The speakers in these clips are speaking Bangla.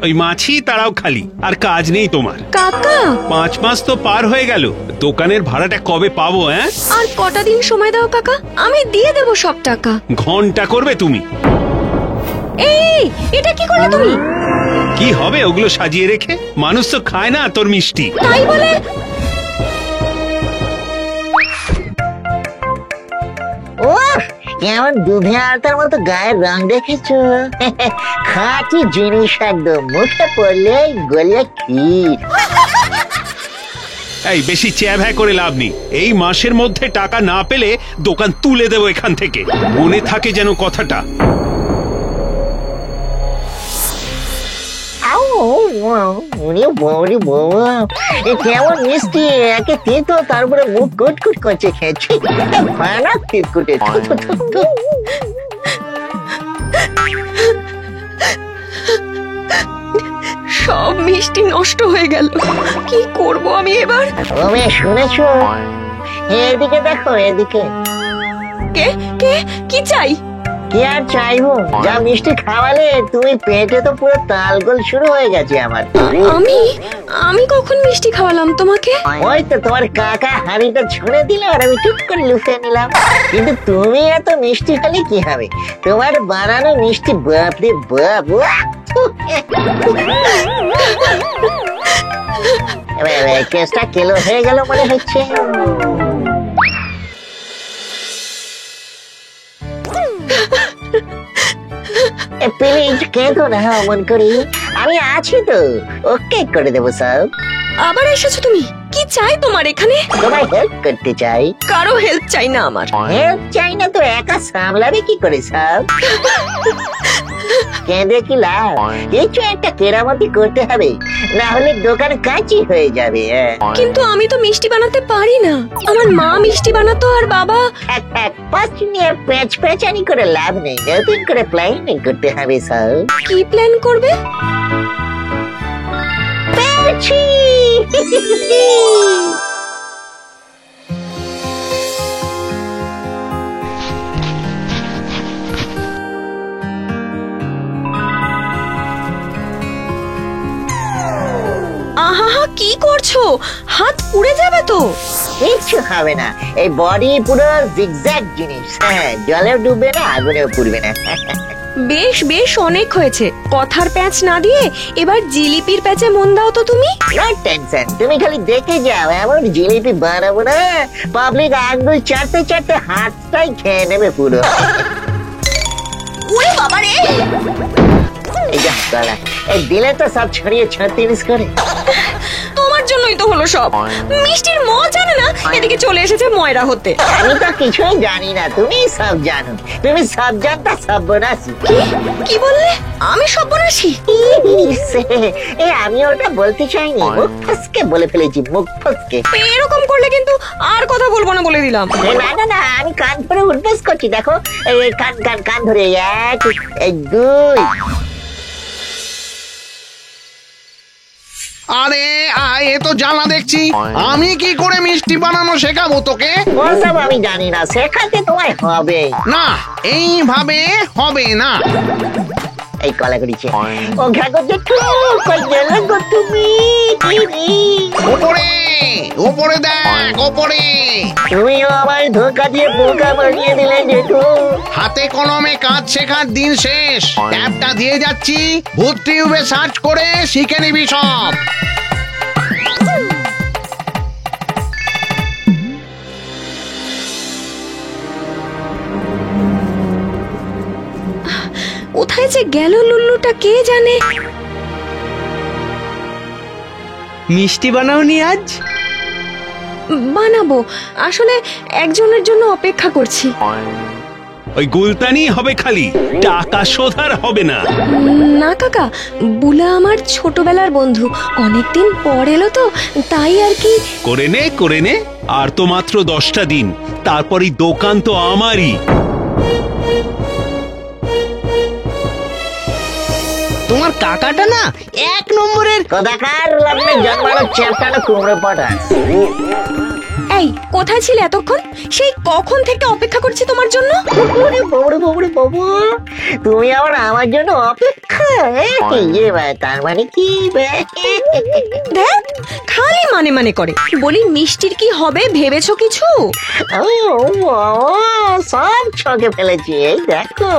ওই মাছি তারাও খালি, আর কাজ নেই তোমার। কাকা 5 মাস তো পার হয়ে গেল, দোকানের ভাড়াটা কবে পাবো? আর কটা দিন সময় দাও কাকা, আমি দিয়ে দেবো সব টাকা। ঘন্টা করবে তুমি? এই এটা কি করলে তুমি? কি হবে ওগুলো সাজিয়ে রেখে? মানুষ তো খায় না তোর মিষ্টি। তাই বলে ও কেমন দুধে আটার মতো গায়ের রং দেখেছো? খাঁটি জিনিস একদম, মুখে পড়লে গলিয়ে ক্ষীর। এই বেশি চ্যাভ্যা করে লাভ নেই, এই মাসের মধ্যে টাকা না পেলে দোকান তুলে দেবো এখান থেকে, মনে থাকে যেন কথাটা। কেমন মিষ্টি, একে তেতো তারপরে মুখ কুটকুট করছে, খেয়েছি ভয়ানক তিতকুটে। সব মিষ্টি নষ্ট হয়ে গেল, কি করব আমি এবার? তুমি শুনেছো? এদিকে দেখো, এদিকে। কে কে কি চাই? কি আর চাইবো, যা মিষ্টি খাওয়ালে তুমি, পেটে তো পুরো তালগোল শুরু হয়ে গেছে আমার। আমি কখন মিষ্টি খাওয়ালাম তোমাকে? ওই তো তোমার কাকা হাড়িটা ছুঁড়ে দিল আর আমি চুপ করে লুফে নিলাম। কিন্তু তুমি এত মিষ্টি হলে কি হবে, তোমার বানানো মিষ্টি বাপরে বাপ। কেসটা কেলো হয়ে গেল মনে হচ্ছে। প্লিজ কেঁদো না অমন করি, আমি আছি তো, ওকে করে দেবো সব। আবার এসেছো তুমি? কি চাই তোমার এখানে? তোমায় হেল্প করতে চাই। কারো হেল্প চাই না আমার। হেল্প চাই না তো একা সামলাবে কি করে সব? কেঁদে কি লাভ, কিছু একটা কেরামতি করতে হবে, না হলে দোকান কাঁচি হয়ে যাবে। কিন্তু আমি তো মিষ্টি বানাতে পারি না, আমার মা মিষ্টি বানাতো আর বাবা। নিয়ে পেঁচ পেঁচানি করে লাভ নেই, নতুন করে প্ল্যানিং করতে হবে সব। কি প্ল্যান করবে? পেয়েছি। আহা কি করছো? হাত পুড়ে যাবে তো। কিচ্ছু হবে না, এই বডি পুরো জিগজ্যাগ জিনিস, হ্যাঁ জলেও ডুববে না, আগুনেও পুড়বে না। বেশ বেশ অনেক হয়েছে, কথার প্যাঁচ না দিয়ে এবার জিলিপির প্যাঁচে মন দাও তো তুমি। নো টেনশন, তুমি খালি দেখে যাও, এমন জিলিপি বানাবো না পাবলিক আঙ্গুল চাটতে চাটতে হাতটাই খেয়ে নেবে পুরো। ওরে বাবা রে, এই যা গলা, এই দিলে তো সব ছড়িয়ে 36 করে। তোমার জন্যই তো হলো সব। মিষ্টির ম জানে না, এদিকে চলে এসেছে ময়রা হতে। আমি তো কিছুই জানি না, তুমি সব জানো, তুমি সব জানতা সর্বনাশী। কি বললে? আমি সর্বনাশী? আমি ওটা বলতে চাইনি, মুখ ফসকে বলে ফেলেছি, মুখ ফসকে। এরকম করলে কিন্তু আর কথা বলবো না বলে দিলাম। না না না, আমি কান ধরে উঠবস করছি, দেখো এই কান কান কান ধরে, 1 এই 2। আরে এ তো জ্বালা দেখছি, আমি কি করে মিষ্টি বানানো শেখাবো তোকে? ওসব আমি জানি না, শেখাতে তোমায় হবে না, এইভাবে হবে না। এই কলা করেছে ও ঘাগর দেখো, কই গেলে গো তুমি? উপরে উপরে দেখ, উপরে। তুমিও আমায় ধোকা দিয়ে বোকা বানিয়ে দিলে জেঠু। হাতে কলমে কাজ শেখার দিন শেষ, ট্যাবটা দিয়ে যাচ্ছি, ভূত টিউবে সার্চ করে শিখে নিবি সব। কোথায় যে গেল লুল্লুটা কে জানে। মিষ্টি বানাওনি আজ? বানাবো, আসলে একজনের জন্য অপেক্ষা করছি। ওই গুলতানি হবে খালি, টাকা শোধার হবে না। না কাকা, বুলা আমার ছোটবেলার বন্ধু, অনেকদিন পর এলো তো তাই আর কি। করে নে করে নে, আর তো মাত্র 10টা দিন, তারপরই দোকান তো আমারই। তোমার কাকাটা না 1 নম্বরের কদাকার লগ্নে জন্মানো চ্যাপ্টানো কুমড়ো পটাস। এই কোথায় ছিলে এতক্ষণ? সেই কখন থেকে অপেক্ষা করছি তোমার জন্য। বাবু তুমি আবার আমার জন্য অপেক্ষা? তার মানে কি? দেখ খালি মানে মানে করে। বলি মিষ্টির কি হবে ভেবেছো কিছু? সব ছকে ফেলেছি, এই দেখো।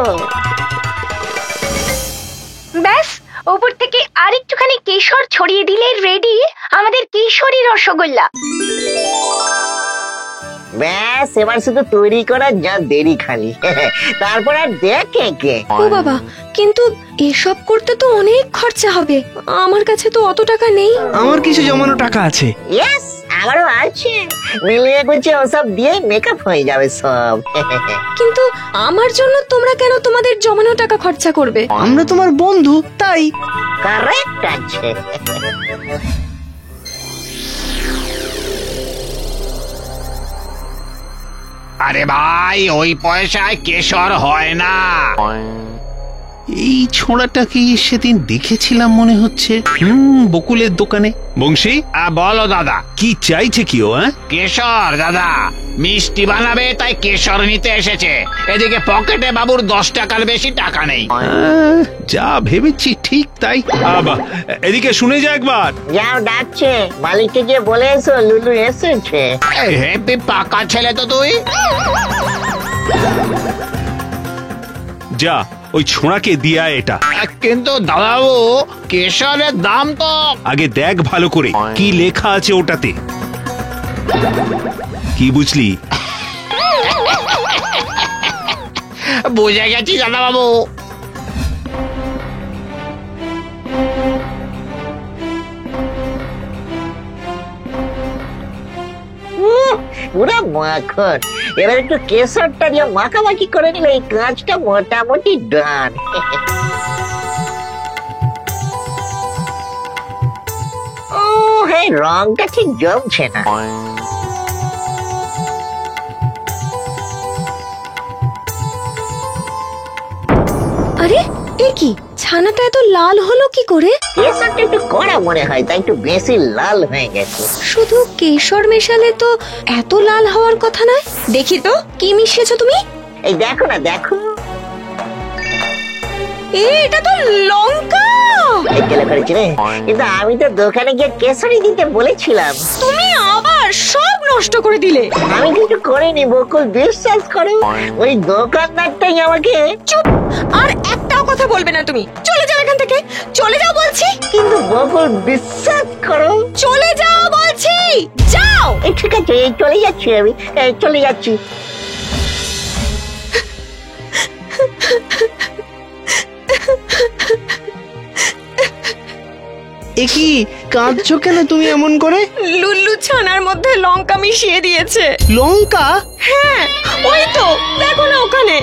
ব্যাস, ওপর থেকে আরেকটুখানি কেশর ছড়িয়ে দিলে রেডি আমাদের কেশরী রসগোল্লা। ব্যাস, এবার শুধু তৈরি করার যা দেরি খালি। তারপর আর দেখে কে। ও বাবা, কিন্তু এসব করতে তো অনেক খরচা হবে। আমার কাছে তো অত টাকা নেই। আমার কিছু জমানো টাকা আছে। ইয়েস, আমারও আছে। মিলিয়ে গুছিয়ে ওসব দিয়ে মেকআপ হয়ে যাবে সব। কিন্তু আমার জন্য তোমরা কেন তোমাদের জমানো টাকা খরচা করবে? আমরা তোমার বন্ধু, তাই। কারেক্ট আছে। আরে ভাই, ওই পয়সায় কেশর হয় না। এই ছোঁড়াটাকে সেদিন দেখেছিলাম মনে হচ্ছে। বকুলের দোকানে। বংশী, বলো দাদা। কি চাইছে কি ও? কেশর দাদা, মিষ্টি বানাবে তাই কেশর নিতে এসেছে। এদিকে পকেটে বাবুর 10 টাকার বেশি টাকা নেই। যা ভেবেছি ঠিক তাই। এদিকে শুনে যা একবার। যাও, ডাকছে। মালিককে গিয়ে বলে এসো লুলু এসেছে। হেপি পাকা ছেলে তো তুই। যা ওই ছোঁড়াকে দিয়া এটা। কিন্তু দাদাবু, কেশরের দাম তো। আগে দেখ ভালো করে কি লেখা আছে ওটাতে। কি বুঝলি? বুঝে গেছি দাদাবাবু। পুরা মাখন। এবার একটু কেশরটা দিয়ে মাখামাখি করে নিলে এই কাজটা মোটামুটি ডান। ও হ্যাঁ, রংটা ঠিক জমছে না। আরে এ কি, ছানাটা এত লাল হলো কি করে? কেশরটা একটু কড়া মনে হয়, তাই একটু বেশি লাল হয়ে গেছে। শুধু কেশর মেশালে তো এত লাল হওয়ার কথা নয়। দেখি তো কি মিশিয়েছো তুমি। এই দেখো না, দেখো। এটা তো লঙ্কা। এই কেলে করেছি রে। কিন্তু আমি তো দোকানে গিয়ে কেশরই দিতে বলেছিলাম। তুমি আবার সব নষ্ট করে দিলে। আমি কিছু করিনি বকুল, বিশ্বাস করো। ওই দোকানদারটাই আমাকে। চুপ, আর একটাও কথা বলবে না তুমি। চলে যাও এখান থেকে, চলে যাও বলছি। কিন্তু বকুল, বিশ্বাস করো। চলে যাও বলছি, যাও। এই ঠিক আছে, এই চলে যাচ্ছি আমি, এই চলে যাচ্ছি। এ কি, কাঁদছো কেন তুমি এমন করে? লুল্লু ছানার মধ্যে লঙ্কা মিশিয়ে দিয়েছে। লঙ্কা? হ্যাঁ, ওই তো দেখো না ওখানে।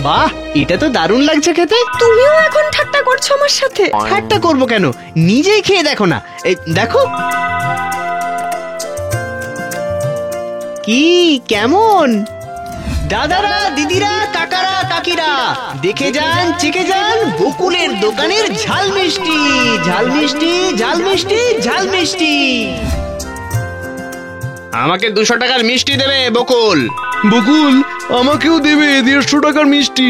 বাহ, এটা তো দারুণ লাগছে খেতে। তুমিও এখন ঠাট্টা করছো আমার সাথে? ঠাট্টা করবো কেন, নিজেই খেয়ে দেখো না। এই দেখো। কি কেমন? দাদারা, দিদিরা, কাকারা, কাকিরা, দেখে যান, চেখে যান বকুলের দোকানের ঝাল মিষ্টি। ঝাল মিষ্টি, ঝাল মিষ্টি, ঝাল মিষ্টি। আমাকে 200 টাকার মিষ্টি দেবে বকুল। বকুল, আমাকেও দেবে 150 টাকার মিষ্টি।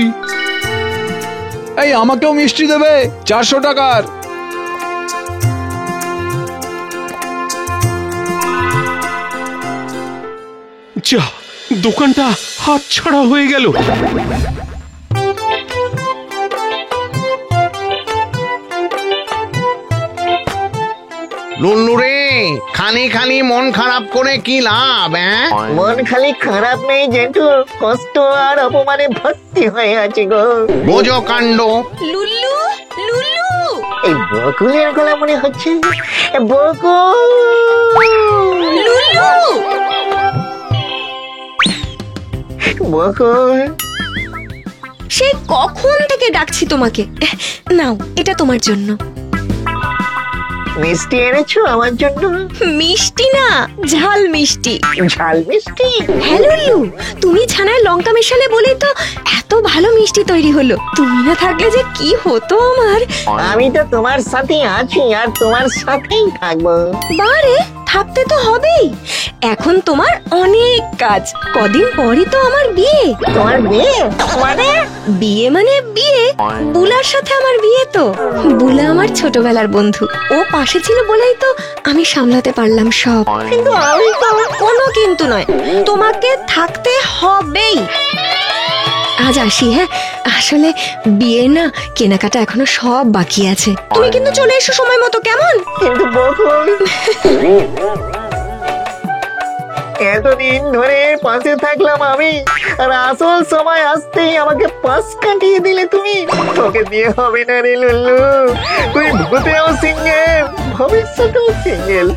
এই আমাকেও মিষ্টি দেবে 400 টাকার। যা, দোকানটা হাতছাড়া হয়ে গেল। লুল্লু রে, খালি খালি মন খারাপ করে কি লাভ? মন খালি খারাপ নেই জেঠু, কষ্ট আর অপমানে ভর্তি হয়ে আছে গো। বোঝো কাণ্ড। লুল্লু, লুল্লু। এই বকুলের গলা মনে হচ্ছে। বকুল, লুল্লু। বকুল। সেই কখন থেকে ডাকছি তোমাকে। নাও, এটা তোমার জন্য। মিষ্টি এনেছো আমার জন্য? মিষ্টি না, ঝাল মিষ্টি। ঝাল মিষ্টি? হ্যাঁ লুল্লু, তুমি ছানায় লঙ্কা মেশালে বলেই তো এত কত ভালো মিষ্টি তৈরি হলো। তুমি না থাকলে যে কি হতো আমার। আমি তো তোমার সাথেই আছি আর তোমার সাথেই থাকবো। বারে থাকতে তো হবেই। এখন তোমার অনেক কাজ। কদিন পরই তো আমার বিয়ে। তোমার বিয়ে মানে? বিয়ে মানে বিয়ে। বুলার সাথে আমার বিয়ে তো। বুলা আমার ছোটবেলার বন্ধু। ও পাশে ছিল বলেই তো আমি সামলাতে পারলাম সব। কিন্তু আমি তো কোনো কিন্তু নয়, তোমাকে থাকতে হবেই। আজ আসি, হ্যাঁ? আসলে বিয়ে না, কেনাকাটা এখনো সব বাকি আছে। তুমি কিন্তু চলে এসো সময় মতো, কেমন? কিন্তু বকুল, এতদিন ধরে পাশে থাকলাম আমি, আর আসল সময় আসতেই আমাকে পাশ কাটিয়ে দিলে তুমি। তোকে দিয়ে হবে না রে লুল্লু, তুই ভূতেও সিঙ্গেল, ভবিষ্যতেও সিঙ্গেল।